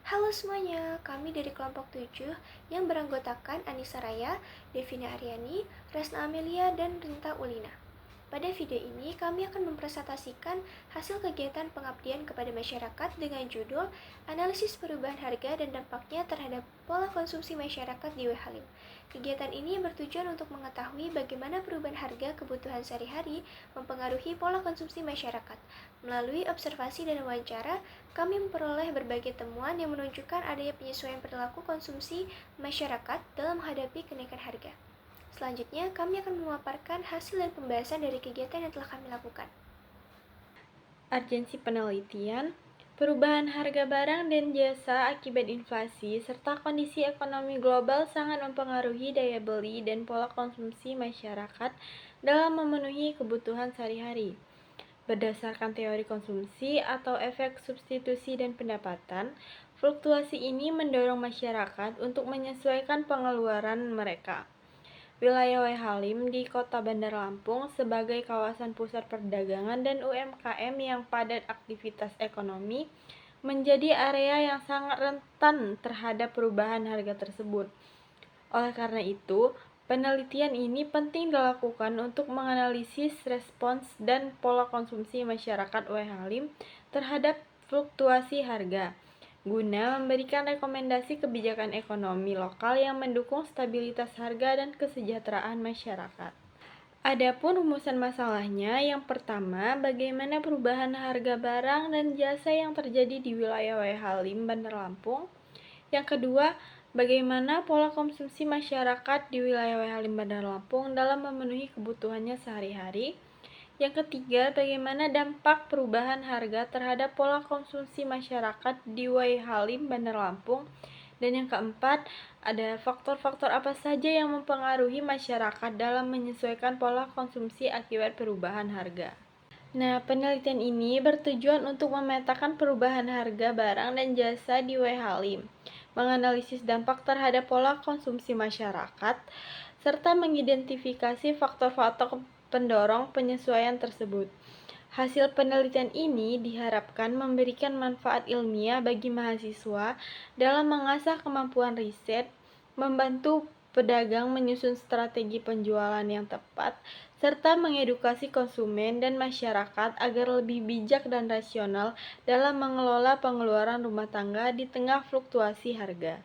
Halo semuanya, kami dari kelompok 7 yang beranggotakan Anissa Raya, Devina Aryani, Resna Amelia, dan Rinta Ulina. Pada video ini, kami akan mempresentasikan hasil kegiatan pengabdian kepada masyarakat dengan judul Analisis Perubahan Harga dan Dampaknya Terhadap Pola Konsumsi Masyarakat di Halim. Kegiatan ini bertujuan untuk mengetahui bagaimana perubahan harga kebutuhan sehari-hari mempengaruhi pola konsumsi masyarakat. Melalui observasi dan wawancara, kami memperoleh berbagai temuan yang menunjukkan adanya penyesuaian perilaku konsumsi masyarakat dalam menghadapi kenaikan harga. Selanjutnya, kami akan memaparkan hasil dan pembahasan dari kegiatan yang telah kami lakukan. Urgensi penelitian, perubahan harga barang dan jasa akibat inflasi, serta kondisi ekonomi global sangat mempengaruhi daya beli dan pola konsumsi masyarakat dalam memenuhi kebutuhan sehari-hari. Berdasarkan teori konsumsi atau efek substitusi dan pendapatan, fluktuasi ini mendorong masyarakat untuk menyesuaikan pengeluaran mereka. Wilayah Halim di Kota Bandar Lampung sebagai kawasan pusat perdagangan dan UMKM yang padat aktivitas ekonomi menjadi area yang sangat rentan terhadap perubahan harga tersebut. Oleh karena itu, penelitian ini penting dilakukan untuk menganalisis respons dan pola konsumsi masyarakat Halim terhadap fluktuasi harga, guna memberikan rekomendasi kebijakan ekonomi lokal yang mendukung stabilitas harga dan kesejahteraan masyarakat. Adapun rumusan masalahnya, yang pertama, bagaimana perubahan harga barang dan jasa yang terjadi di wilayah Halim, Bandar Lampung. Yang kedua, bagaimana pola konsumsi masyarakat di wilayah Halim, Bandar Lampung dalam memenuhi kebutuhannya sehari-hari. Yang ketiga, bagaimana dampak perubahan harga terhadap pola konsumsi masyarakat di Halim, Bandar Lampung. Dan yang keempat, ada faktor-faktor apa saja yang mempengaruhi masyarakat dalam menyesuaikan pola konsumsi akibat perubahan harga. Nah, penelitian ini bertujuan untuk memetakan perubahan harga barang dan jasa di Halim, menganalisis dampak terhadap pola konsumsi masyarakat, serta mengidentifikasi faktor-faktor pendorong penyesuaian tersebut. Hasil penelitian ini diharapkan memberikan manfaat ilmiah bagi mahasiswa dalam mengasah kemampuan riset, membantu pedagang menyusun strategi penjualan yang tepat, serta mengedukasi konsumen dan masyarakat agar lebih bijak dan rasional dalam mengelola pengeluaran rumah tangga di tengah fluktuasi harga.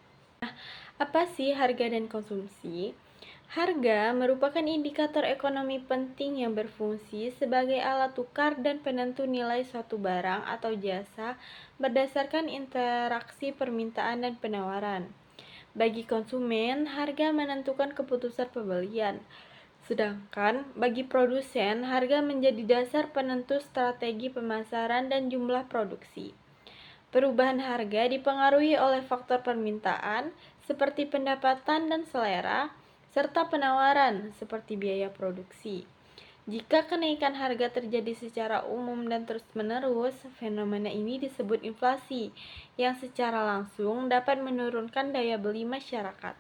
Apa sih harga dan konsumsi? Harga merupakan indikator ekonomi penting yang berfungsi sebagai alat tukar dan penentu nilai suatu barang atau jasa berdasarkan interaksi permintaan dan penawaran. Bagi konsumen, harga menentukan keputusan pembelian. Sedangkan bagi produsen, harga menjadi dasar penentu strategi pemasaran dan jumlah produksi. Perubahan harga dipengaruhi oleh faktor permintaan seperti pendapatan dan selera, serta penawaran seperti biaya produksi. Jika kenaikan harga terjadi secara umum dan terus-menerus, fenomena ini disebut inflasi, yang secara langsung dapat menurunkan daya beli masyarakat.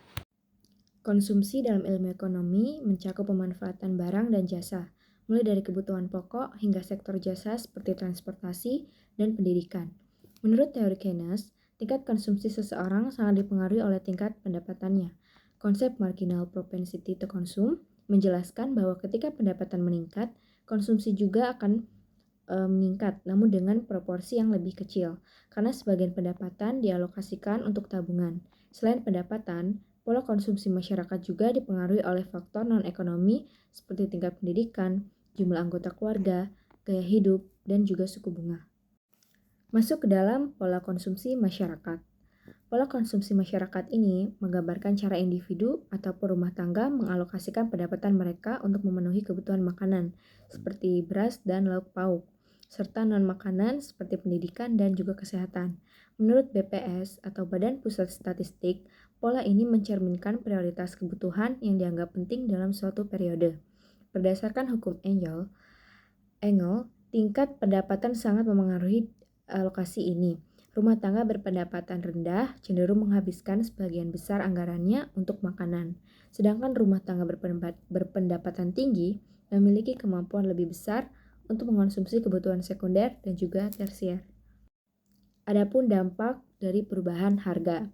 Konsumsi dalam ilmu ekonomi mencakup pemanfaatan barang dan jasa, mulai dari kebutuhan pokok hingga sektor jasa seperti transportasi dan pendidikan. Menurut teori Keynes, tingkat konsumsi seseorang sangat dipengaruhi oleh tingkat pendapatannya. Konsep marginal propensity to consume menjelaskan bahwa ketika pendapatan meningkat, konsumsi juga akan meningkat, namun dengan proporsi yang lebih kecil, karena sebagian pendapatan dialokasikan untuk tabungan. Selain pendapatan, pola konsumsi masyarakat juga dipengaruhi oleh faktor non-ekonomi seperti tingkat pendidikan, jumlah anggota keluarga, gaya hidup, dan juga suku bunga. Masuk ke dalam pola konsumsi masyarakat. Pola konsumsi masyarakat ini menggambarkan cara individu ataupun rumah tangga mengalokasikan pendapatan mereka untuk memenuhi kebutuhan makanan, seperti beras dan lauk pauk, serta non-makanan seperti pendidikan dan juga kesehatan. Menurut BPS atau Badan Pusat Statistik, pola ini mencerminkan prioritas kebutuhan yang dianggap penting dalam suatu periode. Berdasarkan hukum Engel, tingkat pendapatan sangat memengaruhi alokasi ini. Rumah tangga berpendapatan rendah cenderung menghabiskan sebagian besar anggarannya untuk makanan, sedangkan rumah tangga berpendapatan tinggi memiliki kemampuan lebih besar untuk mengonsumsi kebutuhan sekunder dan juga tersier. Adapun dampak dari perubahan harga.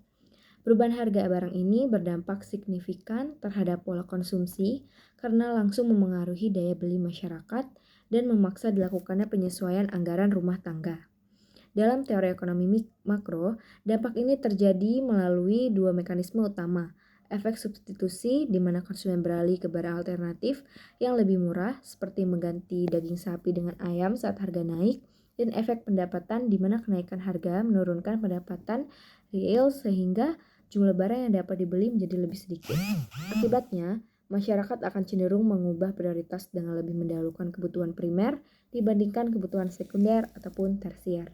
Perubahan harga barang ini berdampak signifikan terhadap pola konsumsi karena langsung memengaruhi daya beli masyarakat dan memaksa dilakukannya penyesuaian anggaran rumah tangga. Dalam teori ekonomi makro, dampak ini terjadi melalui dua mekanisme utama. Efek substitusi di mana konsumen beralih ke barang alternatif yang lebih murah seperti mengganti daging sapi dengan ayam saat harga naik, dan efek pendapatan di mana kenaikan harga menurunkan pendapatan real sehingga jumlah barang yang dapat dibeli menjadi lebih sedikit. Akibatnya, masyarakat akan cenderung mengubah prioritas dengan lebih mendahulukan kebutuhan primer dibandingkan kebutuhan sekunder ataupun tersier.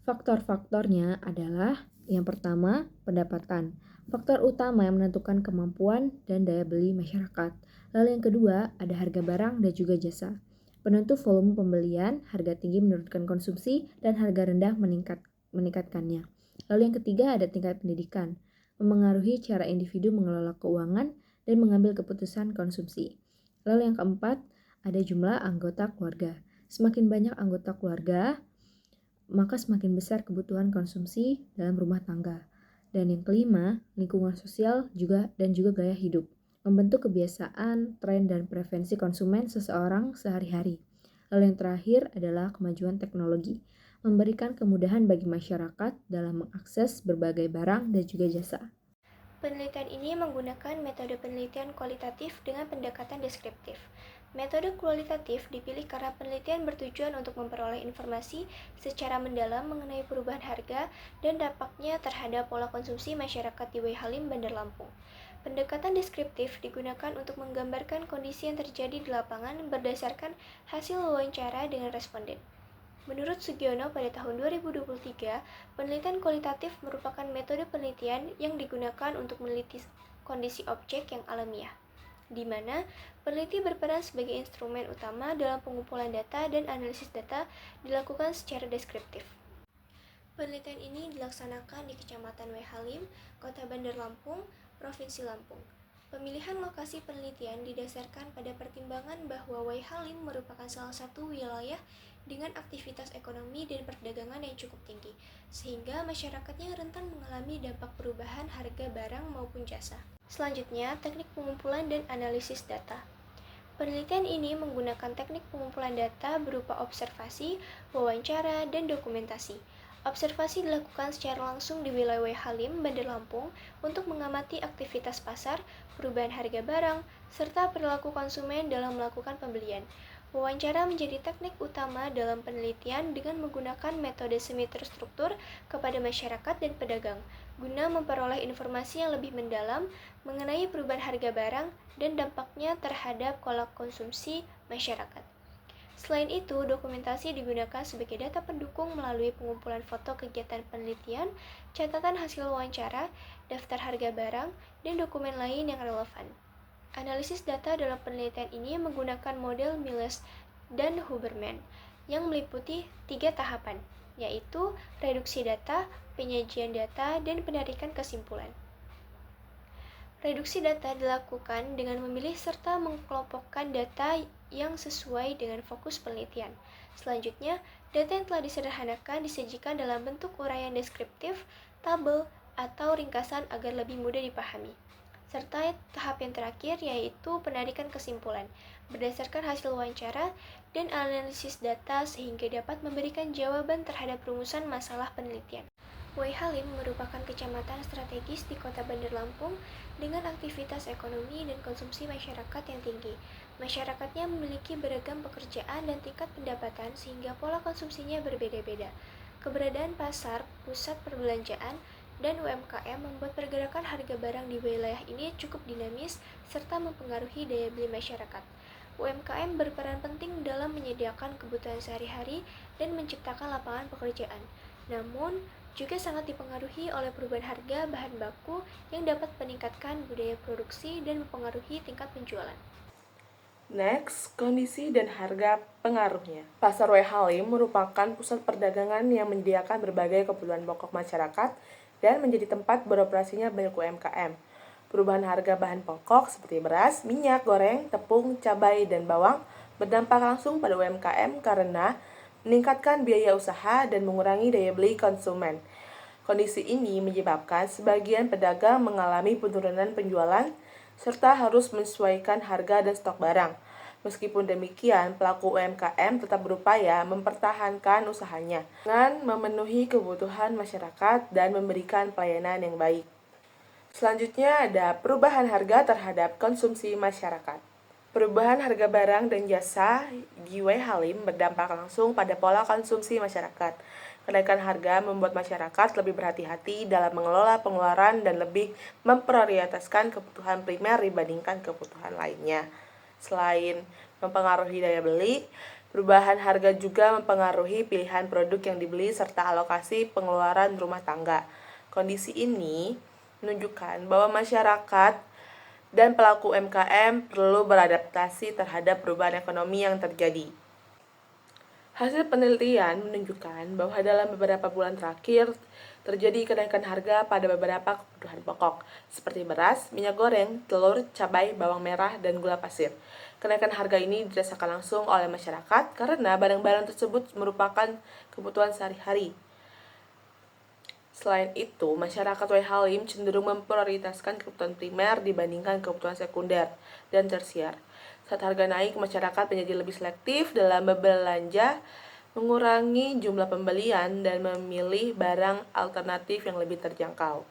Faktor-faktornya adalah yang pertama, pendapatan. Faktor utama yang menentukan kemampuan dan daya beli masyarakat. Lalu yang kedua, ada harga barang dan juga jasa. Penentu volume pembelian, harga tinggi menurunkan konsumsi, dan harga rendah meningkatkannya. Lalu yang ketiga, ada tingkat pendidikan. Memengaruhi cara individu mengelola keuangan dan mengambil keputusan konsumsi. Lalu yang keempat, ada jumlah anggota keluarga. Semakin banyak anggota keluarga, maka semakin besar kebutuhan konsumsi dalam rumah tangga. Dan yang kelima, lingkungan sosial dan juga gaya hidup, membentuk kebiasaan, tren, dan preferensi konsumen seseorang sehari-hari. Lalu yang terakhir adalah kemajuan teknologi, memberikan kemudahan bagi masyarakat dalam mengakses berbagai barang dan juga jasa. Penelitian ini menggunakan metode penelitian kualitatif dengan pendekatan deskriptif. Metode kualitatif dipilih karena penelitian bertujuan untuk memperoleh informasi secara mendalam mengenai perubahan harga dan dampaknya terhadap pola konsumsi masyarakat di Halim, Bandar Lampung. Pendekatan deskriptif digunakan untuk menggambarkan kondisi yang terjadi di lapangan berdasarkan hasil wawancara dengan responden. Menurut Sugiono pada tahun 2023, penelitian kualitatif merupakan metode penelitian yang digunakan untuk meneliti kondisi objek yang alamiah, di mana peneliti berperan sebagai instrumen utama dalam pengumpulan data dan analisis data dilakukan secara deskriptif. Penelitian ini dilaksanakan di Kecamatan Halim, Kota Bandar Lampung, Provinsi Lampung. Pemilihan lokasi penelitian didasarkan pada pertimbangan bahwa Halim merupakan salah satu wilayah dengan aktivitas ekonomi dan perdagangan yang cukup tinggi, sehingga masyarakatnya rentan mengalami dampak perubahan harga barang maupun jasa. Selanjutnya, teknik pengumpulan dan analisis data. Penelitian ini menggunakan teknik pengumpulan data berupa observasi, wawancara, dan dokumentasi. Observasi dilakukan secara langsung di wilayah Halim, Bandar Lampung untuk mengamati aktivitas pasar, perubahan harga barang, serta perilaku konsumen dalam melakukan pembelian. Wawancara menjadi teknik utama dalam penelitian dengan menggunakan metode semi terstruktur kepada masyarakat dan pedagang, guna memperoleh informasi yang lebih mendalam mengenai perubahan harga barang dan dampaknya terhadap pola konsumsi masyarakat. Selain itu, dokumentasi digunakan sebagai data pendukung melalui pengumpulan foto kegiatan penelitian, catatan hasil wawancara, daftar harga barang, dan dokumen lain yang relevan. Analisis data dalam penelitian ini menggunakan model Miles dan Huberman yang meliputi 3 tahapan, yaitu reduksi data, penyajian data, dan penarikan kesimpulan. Reduksi data dilakukan dengan memilih serta mengelompokkan data yang sesuai dengan fokus penelitian. Selanjutnya, data yang telah disederhanakan disajikan dalam bentuk uraian deskriptif, tabel, atau ringkasan agar lebih mudah dipahami. Serta tahap yang terakhir yaitu penarikan kesimpulan berdasarkan hasil wawancara dan analisis data sehingga dapat memberikan jawaban terhadap rumusan masalah penelitian. Halim merupakan kecamatan strategis di Kota Bandar Lampung dengan aktivitas ekonomi dan konsumsi masyarakat yang tinggi. Masyarakatnya memiliki beragam pekerjaan dan tingkat pendapatan sehingga pola konsumsinya berbeda-beda. Keberadaan pasar, pusat perbelanjaan, dan UMKM membuat pergerakan harga barang di wilayah ini cukup dinamis serta mempengaruhi daya beli masyarakat. UMKM berperan penting dalam menyediakan kebutuhan sehari-hari dan menciptakan lapangan pekerjaan. Namun, juga sangat dipengaruhi oleh perubahan harga bahan baku yang dapat meningkatkan budaya produksi dan mempengaruhi tingkat penjualan. Next, kondisi dan harga pengaruhnya. Pasar Halim merupakan pusat perdagangan yang menyediakan berbagai kebutuhan pokok masyarakat dan menjadi tempat beroperasinya banyak UMKM. Perubahan harga bahan pokok seperti beras, minyak goreng, tepung, cabai, dan bawang berdampak langsung pada UMKM karena meningkatkan biaya usaha dan mengurangi daya beli konsumen. Kondisi ini menyebabkan sebagian pedagang mengalami penurunan penjualan serta harus menyesuaikan harga dan stok barang. Meskipun demikian, pelaku UMKM tetap berupaya mempertahankan usahanya dengan memenuhi kebutuhan masyarakat dan memberikan pelayanan yang baik. Selanjutnya ada perubahan harga terhadap konsumsi masyarakat. Perubahan harga barang dan jasa di W. Halim berdampak langsung pada pola konsumsi masyarakat. Kenaikan harga membuat masyarakat lebih berhati-hati dalam mengelola pengeluaran dan lebih memprioritaskan kebutuhan primer dibandingkan kebutuhan lainnya. Selain mempengaruhi daya beli, perubahan harga juga mempengaruhi pilihan produk yang dibeli serta alokasi pengeluaran rumah tangga. Kondisi ini menunjukkan bahwa masyarakat dan pelaku UMKM perlu beradaptasi terhadap perubahan ekonomi yang terjadi. Hasil penelitian menunjukkan bahwa dalam beberapa bulan terakhir terjadi kenaikan harga pada beberapa kebutuhan pokok seperti beras, minyak goreng, telur, cabai, bawang merah, dan gula pasir. Kenaikan harga ini dirasakan langsung oleh masyarakat karena barang-barang tersebut merupakan kebutuhan sehari-hari. Selain itu, masyarakat W. Halim cenderung memprioritaskan kebutuhan primer dibandingkan kebutuhan sekunder dan tersier. Saat harga naik, masyarakat menjadi lebih selektif dalam berbelanja, mengurangi jumlah pembelian, dan memilih barang alternatif yang lebih terjangkau.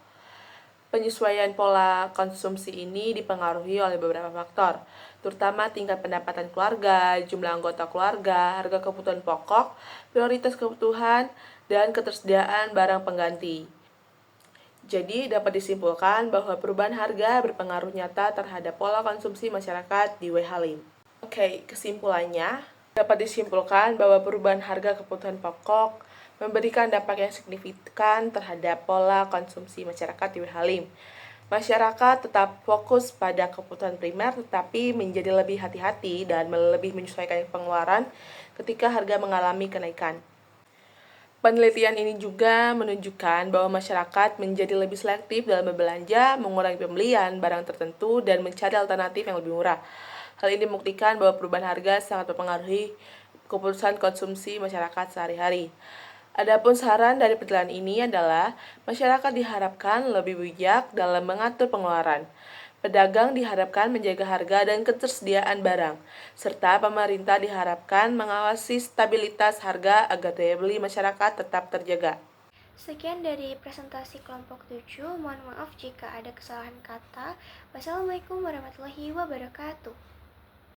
Penyesuaian pola konsumsi ini dipengaruhi oleh beberapa faktor, terutama tingkat pendapatan keluarga, jumlah anggota keluarga, harga kebutuhan pokok, prioritas kebutuhan, dan ketersediaan barang pengganti. Jadi, dapat disimpulkan bahwa perubahan harga berpengaruh nyata terhadap pola konsumsi masyarakat di W. Halim. Oke, kesimpulannya, dapat disimpulkan bahwa perubahan harga kebutuhan pokok memberikan dampak yang signifikan terhadap pola konsumsi masyarakat di W. Halim. Masyarakat tetap fokus pada kebutuhan primer tetapi menjadi lebih hati-hati dan lebih menyesuaikan pengeluaran ketika harga mengalami kenaikan. Penelitian ini juga menunjukkan bahwa masyarakat menjadi lebih selektif dalam berbelanja, mengurangi pembelian barang tertentu, dan mencari alternatif yang lebih murah. Hal ini membuktikan bahwa perubahan harga sangat mempengaruhi keputusan konsumsi masyarakat sehari-hari. Adapun saran dari penelitian ini adalah masyarakat diharapkan lebih bijak dalam mengatur pengeluaran. Pedagang diharapkan menjaga harga dan ketersediaan barang, serta pemerintah diharapkan mengawasi stabilitas harga agar daya beli masyarakat tetap terjaga. Sekian dari presentasi kelompok 7. Mohon maaf jika ada kesalahan kata. Wassalamualaikum warahmatullahi wabarakatuh.